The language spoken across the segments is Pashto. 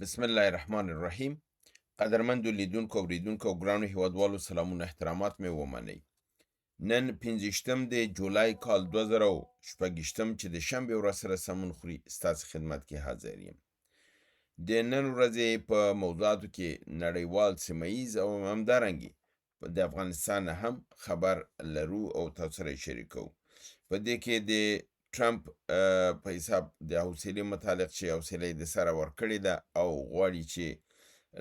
بسم الله الرحمن الرحیم. قدرمندو لیدونکو او اوریدونکو او ګرانو هیوادوالو سلامونه احترامات مې ومنئ. نن 15 د جولای کال 2016 چې د شنبې ورځ سره سمون خوري ستاسو خدمت کې حاضر یم. د نن ورځې په موضوعاتو کې نړیوال، سیمه‌ییز او همدارنګې د افغانستان هم خبر لرو او تاسو سره یې شریکوو. په دې کې د ټرمپ په حساب د حوصلې متعلق چې حوصله یې د سره ورکړې ده او غواړي چې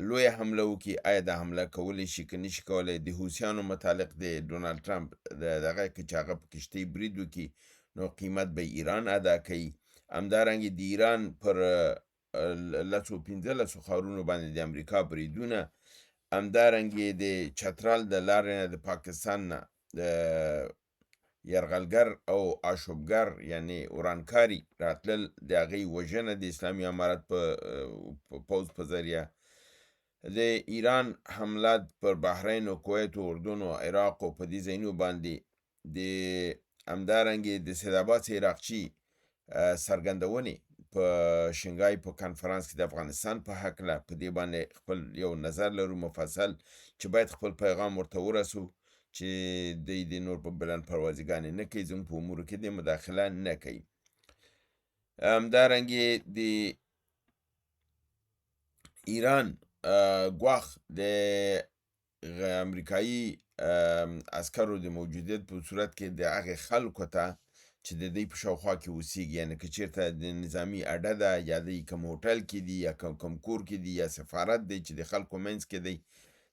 لویه حمله وکړي. آیا دا حمله کولی شي که نشي کولی؟ د حوثیانو متعلق د ډونالډ ټرمپ د دغه که چې هغه په کشتۍ برید وکړي نو قیمت به ایران ادا کوي. همدارنګې د ایران پر 15 ښارونو باندې د امریکا بریدونه، همدارنګې د چترال د لارې نه د پاکستان نه د یرغلګر او آشوبګر یعنی ورانکاري راتلل، د هغې وژنه د اسلامي امارت په پوځ په ذریعه، د ایران حمله پر بحرین او کویت او اردن او عراق او په دې ځایونو باندې، د همدارنګې د سیدآباد عراقچي څرګندونې په شنګای په کنفرانس کې د افغانستان په هکله، په دې باندې خپل یو نظر لرو مفصل چې باید خپل پیغام ورته ورسو چې دوی د نور په بلند پروازیګانې نه کوي، زموږ په امورو کې د مداخله نه کوي. همدارنګې د ایران ګواښ د امریکایي عسکرو د موجودیت په صورت کې د هغې خلکو ته چې د دوی په شاوخوا کې اوسېږي، یعنې که چېرته د نظامي اډه ده یا دوی کوم هوټل کې دي یا کوم کور کې دي یا سفارت دی چې د خلکو منځ کې دی،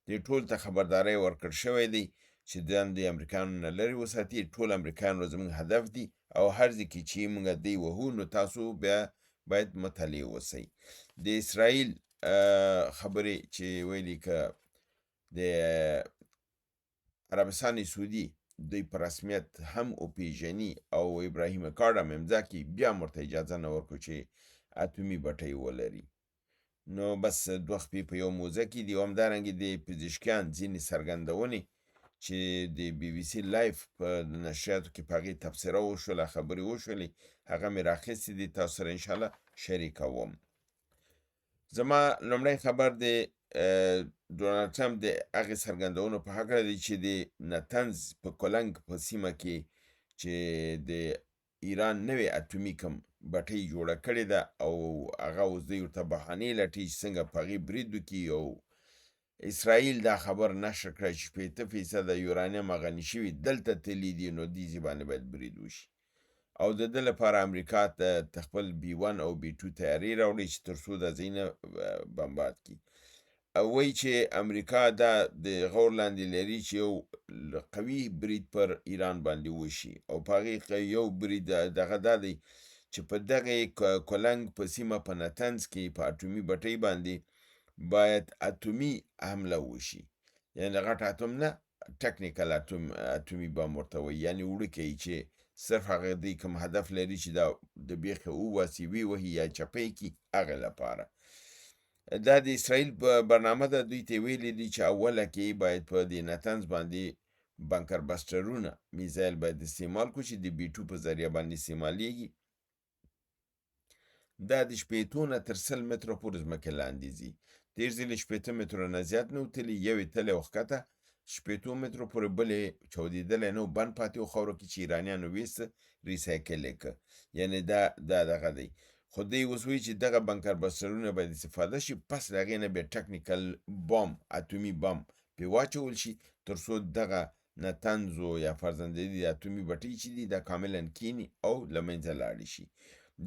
دې ټول ته خبرداری ورکړ شوی دی چې ځان د امریکایانو نه لرې وساتي. ټول امریکایان زموږ هدف دي او هر ځای کې چې موږ دوی وهو نو تاسو بیا باید مطلع اوسئ. د اسرائیل خبرې چې ویلي که د عربستان سعودي دوی په رسمیت هم وپېژني او ابراهیم کارډ هم امضا کړي، بیا هم ورته اجازه نه ورکړو چې اتومي بټۍ ولري. نو بس دوه خپې په یو موزه کې دي. او همدارنګې د پزشکیان ځینې څرګندونې چې د بي بي سي لایف په نشریاتو کې په هغې تبصره وشوله، خبرې وشولې، هغه مې راخیستې دي، تاسو سره انشاءالله شریکوم. زما لومړی خبر د ډونالډ ټرمپ د هغې څرګندونو په هکله دی چې د نتنز په کولنګ په سیمه کې چې د ایران نوې اتومي کوم بټۍ جوړه کړې ده او هغه اوس دوی ورته بهانې لټوي چې څنګه په هغې برید وکړي. او اسرائیل دا خبر نشر کړی چې 50% یورانیم غني شوي دلته تللي دي، نو دې باندې باید برید وشي. او د ده لپاره امریکا ته خپل B1 او B2 تیارې راوړي چې تر څو دا ځایونه بمبارد کړي. وایي چې امریکا دا د غور لاندې لري چې یو قوي برید پر ایران باندې وشي. او په هغې یو برید دغه دا دی چې په دغې کولنګ په سیمه په نتنز کې په اټومي بټۍ باندې باید اتومي حمله وشي، یعنې د غټ اتوم نه ټکنیکل اتومي بم ورته وایي، یعنې وړوکی چې صرف هغه دوی کوم هدف لري چې دا د بیخه وواسي، ووهي یا چپی کړي، هغې لپاره. دا د اسرائیل برنامه ده. دوی ته ویلي دي چې اوله کې باید په دې نتنز باندې بنکر بسټرونه میزایل باید استعمال کړو چې د B2 په ذریعه باندې استعمالیږي. دا د 80 نه تر 100 متره پورې ځمکې لاندې ځي. ډېر ځلې 80 متره نه زیات نه وتلي، یو یې تللی وښکته 80 مترو پورې، بل یې چاودېدلی نه و، بند پاتې و خاورو کې چې ایرانیانو ویسته ریسایکل یې که، یعنې دا دغه دی. خو دوی اوس وایي چې دغه بنکر بسټرونه باید استفاده شي، پس د هغې نه بیا ټکنیکل بام اتومي بم پرې واچول شي تر څو دغه نتنزو یا فرزندې د اتومي بټۍ چې دي دا کاملا کینی او له منځه لاړې شي.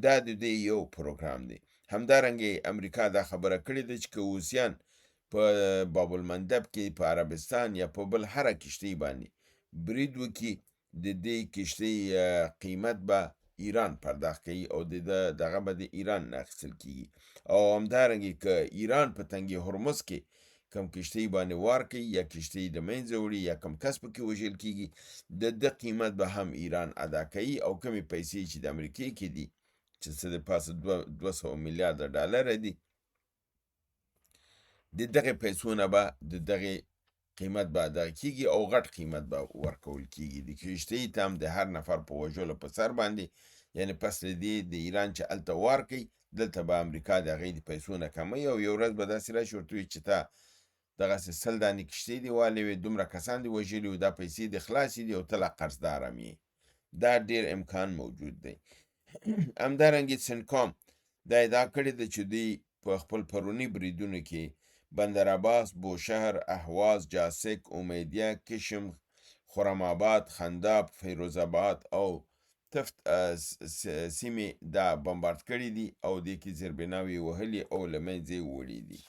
دا د دوی یو پروګرام دی. همدارنګې امریکا دا خبره کړې ده چې که حوثیان په باب المندب کې په عربستان یا په بل هره کشتۍ باندې برید وکړي، د دې کشتۍ قیمت به ایران پرداخت کوي او دغه به د ایران نه اخیستل کېږي. او همدارنګې که ایران په تنګ هرمز کې کم کشتۍ باندې وار کوي یا کشتۍ د منځه وړي یا کم کس پکې وژل کېږي، د قیمت به هم ایران ادا کوي. او کمې پیسې چې د امریکې کې دي چې څه د پاسه 200 میلیارده ډالره دي، د دغې پیسو نه به د دغې قیمت به ادا کېږي او غټ قیمت به ورکول کېږي. د کشتۍ ته هم د هر نفر په وژلو په سر باندې یعنې پس له دې د ایران چې هلته وار کوي دلته به امریکا د هغې د پیسو نه کموي او یو ورځ به داسې راشي ورته وایي چې تا دغسې 100 دانې کښتۍ دې والې وې، دومره کسان دې وژلي وو، دا پیسې دې خلاصې دي او ته لا قرضدار هم یې. دا ډېر امکان موجود دی. همدارنګې سنکام دا ادعا کړې ده چې دوی په خپل پروني بریدونو کې بندر عباس، بوشهر، اهواز، جاسک، امیدیه، کشم، خرم‌آباد، خنداب، فیروز آباد او تفت سیمې دا بمبارد کړي دي او دې کې زیربناوې وهلي او له منځه یې وړي دي.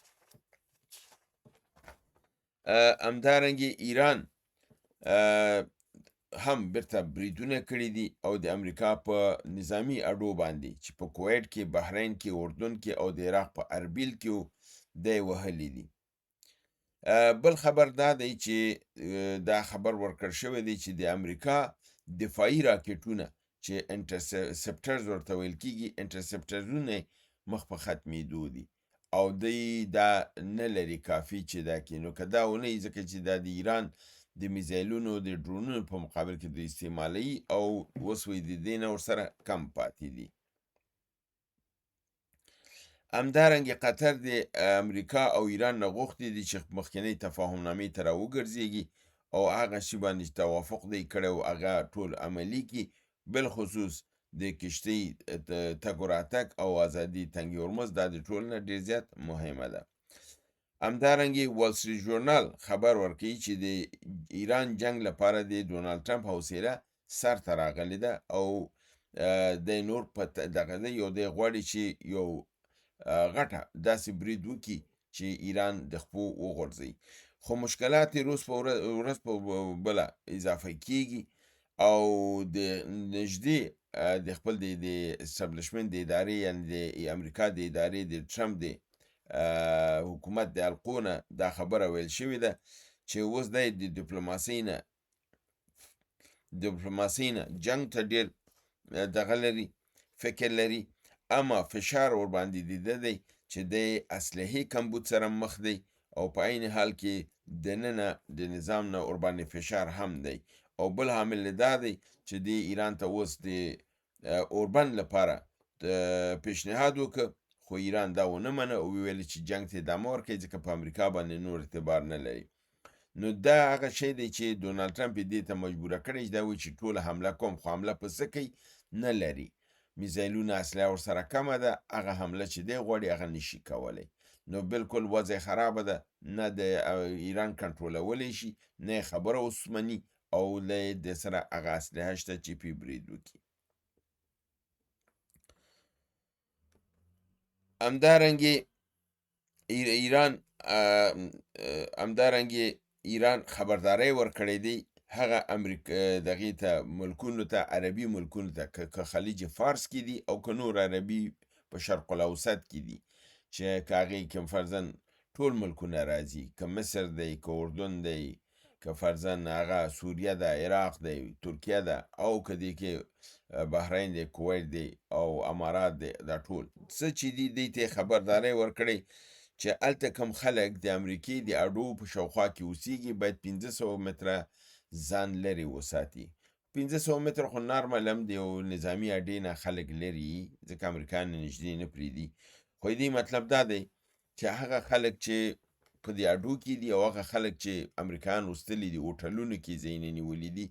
همدارنګې ایران هم بیرته بریدونه کړي دي او د امریکا په نظامی اډو باندې چې په کویت کې، بحرین کې، اردن کې او د عراق په اربیل کې دی وهلي دي. بل خبر دا دی چې دا خبر ورکړ شوی دی چې د امریکا دفاعي راکټونه چې انټرسپټرز ورته ویل کېږي، انټرسپټرونه مخ په ختمېدو دي او دی دا نه لري کافي چې دا کړي. نو که دا ونه وي ځکه چې دا د ایران د میزایلونو د ډرونونو په مقابل کې دوی استعمالوي او اوس وایي د دې نه ورسره کم پاتې دي. همدارنګې قطر د امریکا او ایران نه غوښتي دي چې مخکنۍ تفاهمنامې ته راوګرځېږي او هغه شي باندې چې توافق دی کړی او هغه ټول عملي کړي، بالخصوص د کښتۍ تګ و راتګ او ازادي تنګ هرمز. دا د ټول نه ډېر زیات مهمه ده. همدارنګې وال سټریټ ژورنال خبر ورکوي چې د ایران جنگ لپاره د ډونالډ ټرمپ حوصله سر ته راغلې ده او د نور په دغه دی یو دی غواړي چې یو غټه داسې برید وکړي چې ایران د خپو وغورځوي، خو مشکلات یې ورځ په بله اضافه کیږي او د نږدې د خپل د اسټابلیشمنټ د ادارې یعنې د امریکا د ادارې د ټرمپ د حکومت د حلقو نه دا خبره ویل شوې ده چې اوس دی د ډیپلوماسۍ نه جنګ ته ډېر دغه لري، فکر لري، اما فشار ورباندې دیده دی چې د اسلحې کمبود سره مخ دی او په عین حال کې دننه د نظام نه ورباندې فشار هم دی. او بل حامل دا دی چې د ایران ته اوس د اوربند لپاره پیشنهاد وکړ، خو ایران دا ونه منه او ویل چې جنگ ته ادامه ورکړي ځکه په امریکا باندې نور اعتبار نه لري. نو دا هغه شی دی چې ډونالډ ټرمپ دې ته مجبوره کړی چې دا وایي چې ټوله حمله کوم، خو حمله په څه کوي نه لري، میزایلونه اسلحه ورسره کمه ده، هغه حمله چې دی غواړي هغه نشي کولی. نو بالکل وضع خرابه ده، نه د ایران کنټرولولی شي، نه خبره اوس مني او نه د سره هغه اسلحه شته چې پې برید وکړي. همدارنګې ایران خبرداری ورکړی دی هغه دغې ته ملکونو ته، عربي ملکونو ته، که خلیج فارس کې دي او که نور عربي په شرق الاوسط کې دي، چې که هغې کې فرضاً ټول ملکونه راځي، که مصر دی، که اردن دی، که فرضاً هغه سوریه ده، عراق دی، ترکیه ده، او که دې کې بحرین دی، کویت دی او امارات دی، دا ټول څه چې دي دې ته خبرداری ورکړی چې هلته کم خلک د امریکې د اډو په شاوخوا کې اوسېږي باید 500 متره ځان لرې وساتي. 500 متره خو نارمل هم دی او نظامي اډې نه خلک لرې ځکه امریکایان نږدې نه پرېږدي، خو دې مطلب دا دی چې هغه خلک چې په دې اډو کې دي او هغه خلک چې امریکایان وستلي دي، هوټلونو کې ځایونه نیولي دي،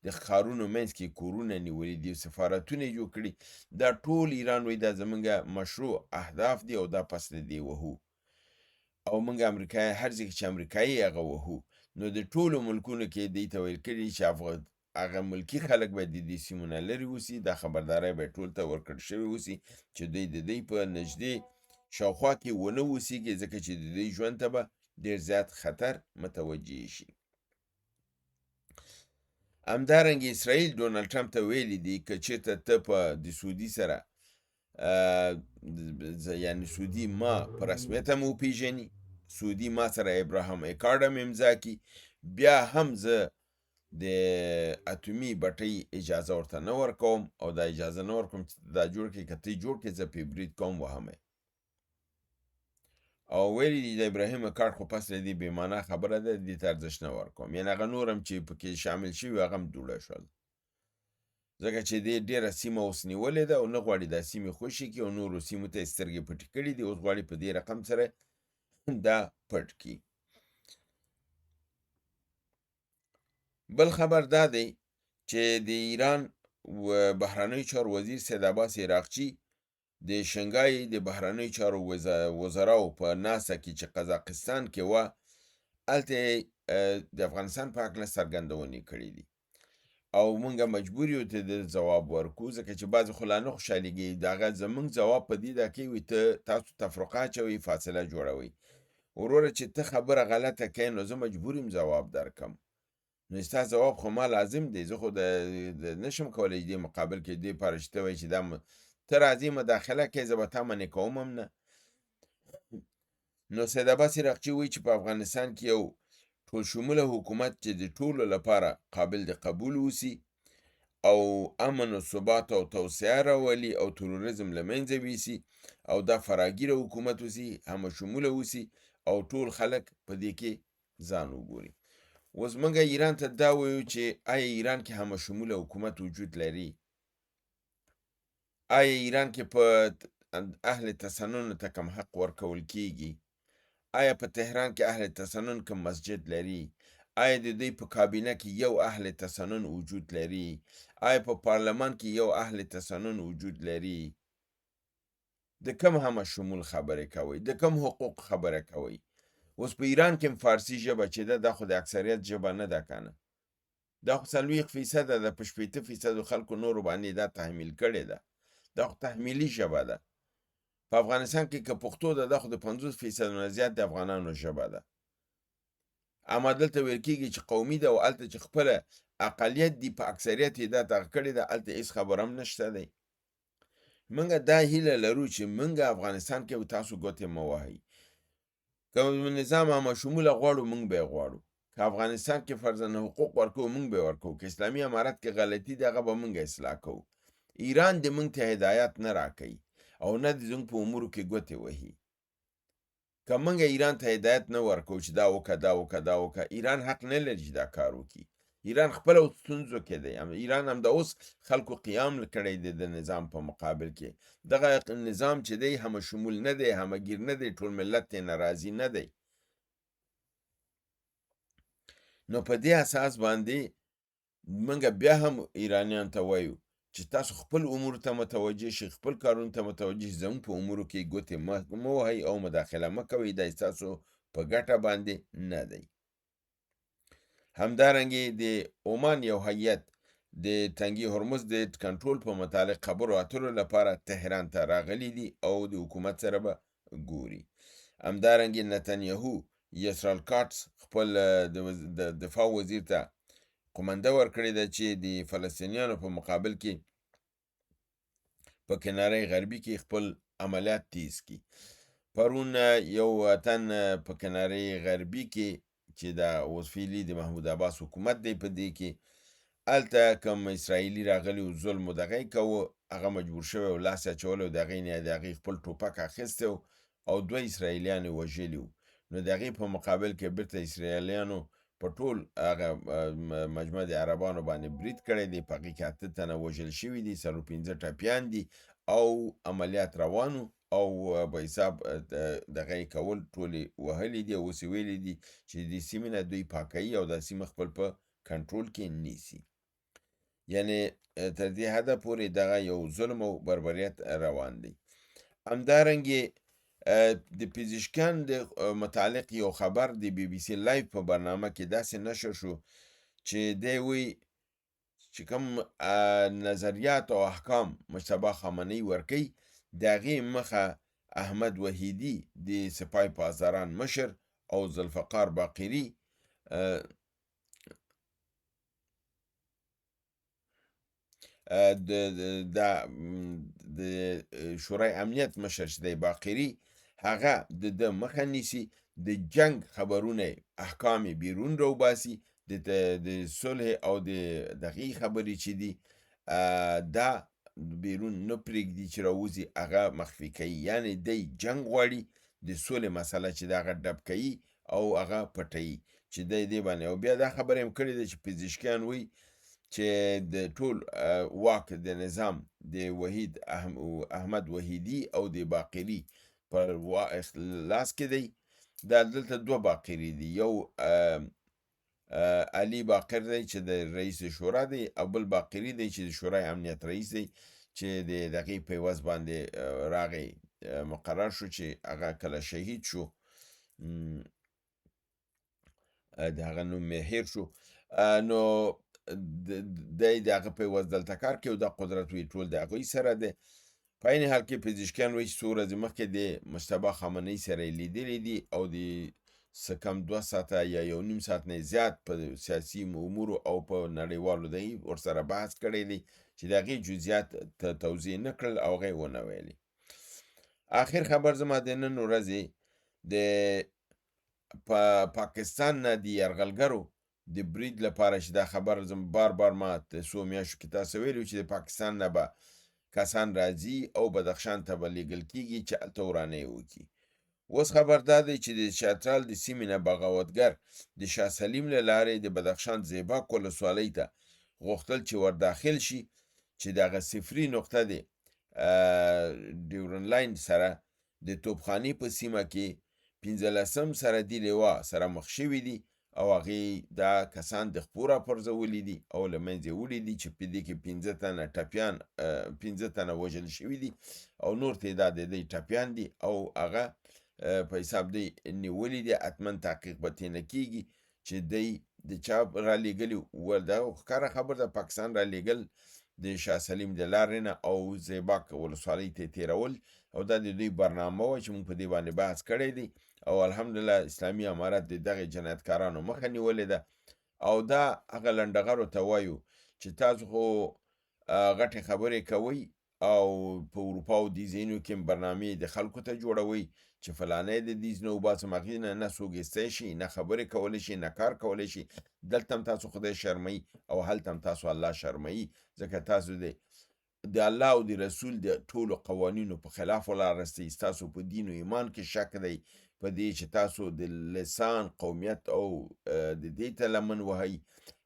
د ښارونو منځ کې کورونه نیولي دي، سفارتونه یې جوړ کړي، دا ټول ایران وایي دا زمونږ مشروع اهداف دي او دا پس له دې وهو او موږ امریکایي هر ځای کې چې امریکایي هغه وهو. نو د ټولو ملکونو کې دې ته ویل کړي چې هغه ملکي خلک باید د دې سیمو نه لرې اوسي، دا خبرداری باید ټول ته ورکړل شوی اوسي چې دوی د دوی په نږدې شاوخوا کې ونه اوسېږي ځکه چې د دوی ژوند ته به ډېر زیات خطر متوجه شي. همدارنګې اسرائیل ډونالډ ټرمپ ته ویلي دي که چېرته ته په د سعودي سره یعنې سعودي ما په رسمیت هم وپېژني، سعودي ما سره ابراهام اکارډ هم امضا کړي، بیا هم زه د اتومي بټۍ اجازه ورته نه ورکوم او دا اجازه نه ورکوم چې دا جوړ کړي، که ته جوړ کړې زه پې برید کوم وهمه. او ویلي دي د ابراهیم اکارډ خو پس له دې بې معنا خبره ده، دې ته ارزښت نه ورکوم، یعنې هغه نور هم چې پکې شامل شوي هغه هم دوړه شول. ځکه چې دې ډېره سیمه اوس نیولې ده او نه غواړي دا سیمې خوشي کړي او نورو سیمو ته یې سترګې پټې کړي دي. اوس غواړي په دې رقم سره دا پټ کړي. بل خبر دا دی چې د ایران بهرنیو چارو وزیر سید عباس عراقچي د شنګای د بهرنیو چارو وزراو په ناسته کې چې قزاقستان کې وه، هلته د افغانستان په هکله څرګندونې کړي دي او مونږه مجبور یو ته د ځواب ورکو، ځکه چې بعضې خو لا نه خوشحالېږي. د هغه زمونږ ځواب په دې ده کوي تاسو تفرقه اچوئ، فاصله جوړوئ. وروره چې ته خبره غلطه کوې نو زه مجبور یم ځواب درکم. نو ستا ځواب خو ما لازم دی. زه خو نشم کولی دې مقابل کې دې پاره چې ته وایې چې دا ته راځې مداخله کوې، زه به تا منې کوم هم نه. نو سید عباس عراقچي وایي چې په افغانستان کې یو ټول شموله حکومت چې د ټولو لپاره قابل د قبول اوسي او امن و ثبات او توسعه راولي او تروریزم له منځه ویسي او دا فراگیره حکومت اوسي، همه شموله اوسي او ټول خلک په دې کې ځان وګوري. اوس موږ ایران ته دا وایو چې آیا ایران کې همه شموله حکومت وجود لري؟ آیا ایران کې په اهل تسنن ته کم حق ورکول کیږي؟ آیا په تهران کې اهل تسنن کوم مسجد لري؟ آیا د دوی په کابینه کې یو اهل تسنن وجود لري؟ آیا په پارلمان کې یو اهل تسنن وجود لري؟ د کم همه شمول خبره کوي؟ د کم حقوق خبره کوي؟ اوس په ایران کې فارسی ژبه چې ده، دا خو د اکثریت ژبه نه ده کنه، دا خو 40% ده، په 80% خلکو نورو باندې دا تحمیل کړې ده، دا خو تحمیلي ژبه ده. په افغانستان کې که پښتو ده، دا خو د 50% نه زیات د افغانانو ژبه ده. اما دلته ویل کېږي چې قومي ده او هلته چې خپله اقلیت دي په اکثریت یې دا دغه کړې ده، هلته هېڅ خبره هم نشته دی. موږ دا هیله لرو چې موږ افغانستان کې تاسو ګوتې مه وهئ. که نظام همه شموله غواړو موږ به یې غواړو، که افغانستان کې فرضاً حقوق ورکوو موږ به یې ورکوو، که اسلامي امارت کې غلطي ده هغه به موږ اصلاح کوو. ایران د موږ ته هدایت نه راکوي او نه د زموږ په امورو کې ګوتې وهي. که موږ ایران ته هدایت نه ورکوو چې دا وکړه دا وکړه دا وکړه، ایران حق نه لري چې دا کار وکړي. ایران خپله ستونزو کې دی. ایران هم د اوس خلکو قیام کړی دی د نظام په مقابل کې. دغه نظام چې دی همه شمول نه دی، همه ګیر نه دی، ټول ملت ته ناراضي نه دی. نو په دې اساس باندې موږ بیا هم ایرانیان ته وایو چې تاسو خپل امور ته متوجه شئ، خپل کارونو ته متوجه شئ، زموږ په امورو کې ګوتې مه وهئ او مداخله مه کوئ، دا ستاسو په ګټه باندې نه دی. همدارنګې د عمان یو هیئت د تنګي هرمز د کنټرول په متعلق خبرو اترو لپاره تهران ته راغلي دي او د حکومت سره به ګوري. همدارنګې نتنیاهو یسرال کاټس خپل د دفاع وزیر ته قومنده ورکړې ده چې د فلسطینیانو په مقابل کې په کنارې غربي کې خپل عملیات تیز کړي. پرون یو وطن په کنارې غربي کې چې دا اوس فعلي د محمود عباس حکومت دی په دې کې، هلته کوم اسرائیلي راغلی و ظلم و دغه یې کوه، هغه مجبور شوی و لاس یې اچولی و، د هغې نه یې د هغې خپل ټوپک اخیستی و او 2 اسرائیلیان یې وژلي و. نو د هغې په مقابل کې بیرته اسرائیلیانو په ټول هغه مجمع د عربانو باندې برید کړی دی، په هغې کې 8 تنه وژل شوي دي، 15 ټپیان دي او عملیات روانو او په حساب دغه یې کول، ټولې وهلي دي او اوس یې ویلي دي چې د سیمې نه دوی پاکوي او دا سیمه خپل په کنټرول کې نیسي. یعنې تر دې حده پورې دغه یو ظلم او بربریت روان دی. همدارنګې د پزشکان د متعلق یو خبر د بی بی سی لایو په برنامه کې داسې نشر شو چې دی وی چې کوم نظریات او احکام مجتبی خامنه‌ای ورکوي، د هغې مخه احمد وحیدي د سپاه پاسداران مشر او ذوالفقار باقري د شورای امنیت مشر چې دی باقري، هغه د مخه نیسي، د جنگ خبرونه احکام بیرون روباسي، د صلح او د دغې خبرې چې دي دا بیرون نه پرېږدي چې راوځي، هغه مخفي کوي. یعنې دی جنگ غواړي، د صلح مسله چې د هغه ډب کوي او هغه پټوي چې دی دې باندې. او بیا دا خبره هم کړې ده چې پزشکیان وایي چې د ټول واک د نظام د وحید احمد وحیدي او د باقري پر لاس کې دی. دا دلته دوه باقري دي، یو علي باقر دی چې د رئیس شورا دی، او بل باقري دی چې د شورای امنیت رئیس دی، چې د دغې په عوض باندې راغی مقرر شو چې هغه کله شهید شو، د هغه نوم مې هیر شو، نو دی د هغه په عوض دلته کار کوي او دا قدرت وی ټول د هغوی سره دی. په عین حال کې پزشکیان وایي چې څو ورځې مخکې د مجتبی خامنه‌ای سره یې لیدلي دي او د څه کم 2 ساعته یا 1.5 ساعت نه زیات په سیاسي امورو او په نړیوالو دی ورسره بحث کړی دی چې د هغې جزئیات توضیح نه کړل او هغه یې ونه ویلي. آخر خبر زما د نن ورځې د پاکستان نه د یرغلګرو د برید لپاره چې دا خبر زم بار ما څو میاشتو کې تاسو ویلو چې د پاکستان نه به کسان راځي او بدخشان ته به لیږل کېږي چې هلته ورانۍ وکړي. اوس خبر دا دی چې د چترال د سیمې نه بغاوتګر د شاه سلیم له لارې د بدخشان زیباک ولسوالۍ ته غوښتل چې ورداخل شي، چې دغه صفري نقطه د ډیورن لاین سره د توپخانې په سیمه کې 15 سرحدي لوا سره مخ شوي دي او هغې دا کسان د خپو راپرځولي دي او له منځه وړي دي چې په دې کې 15 تنه ټپیان 15 تنه وژل شوي دي او نور تعداد د دوی ټپیان دي او هغه په حساب دی نیولي دي. حتما تحقیق به ترېنه کېږي چې دی د چا رالیږلي ول. دا ښکاره خبر ده پاکستان رالیږل د شاه سلیم د لارې نه او زیباک ولسوالۍ ته تېرول او دا د دوی برنامه وه چې موږ په دې باندې بحث کړی دی او الحمدلله اسلامي امارت د دغې جنایتکارانو مخه نیولې ده. او دا هغه لنډغرو ته وایو چې تاسو خو غټې خبرې کوئ او په اروپا او دې ځایونو کې برنامې د خلکو ته جوړوئ چې فلانی د دې نه وباسم، هغې نه څوک ایستی شي، نه خبرې کولی شي، نه کار کولی شي. دلته هم تاسو خدای شرموي او هلته هم تاسو الله شرموي، ځکه تاسو د الله او د رسول د ټولو قوانینو په خلاف ولاړ رستئ. ستاسو په دین و ایمان کې شک دی، په دې چې تاسو د لسان قومیت او د دې ته لمن وهئ.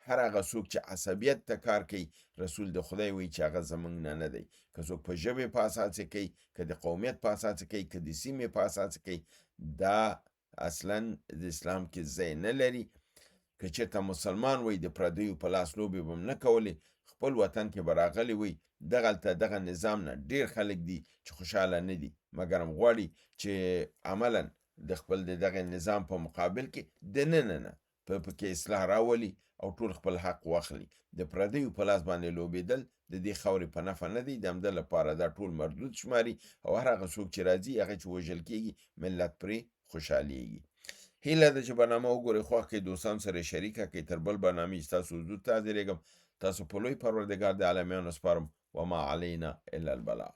هر هغه څوک چې عصبیت ته کار کوي رسول د خدای وایي چې هغه زموږ نه دی. که څوک په ژبې په اساس کوي، که د قومیت په اساس کوي، که د سیمې په اساس کوي، دا اصلا د اسلام کې ځای نه لري. که چېرته مسلمان وای د پردیو په لاس لوبې به هم نه کولې، خپل وطن کې به راغلی وای. دغلته دغه نظام نه ډېر خلک دي چې خوشحاله نه دي، مګر هم غواړي چې عملا د خپل دغه نظام په مقابل کې دننه پکې اصلاح راولي او ټول خپل حق واخلي. د پردیو په لاس باندې لوبېدل د دې خاورې په نفع نه دی. د همده لپاره دا ټول مردود شماري او هر هغه څوک چې راځي هغه چې وژل کېږي ملت پرې خوشحالیږي. هیله ده چې برنامه وګورئ، خوښ کړئ، دوستانو سره یې شریکه کړئ. تر بل برنامې چې تاسو حضور ته حاضرېږم، تاسو په لوی پروردګار د عالمیانو سپارم. وما علینا الا البلاغ.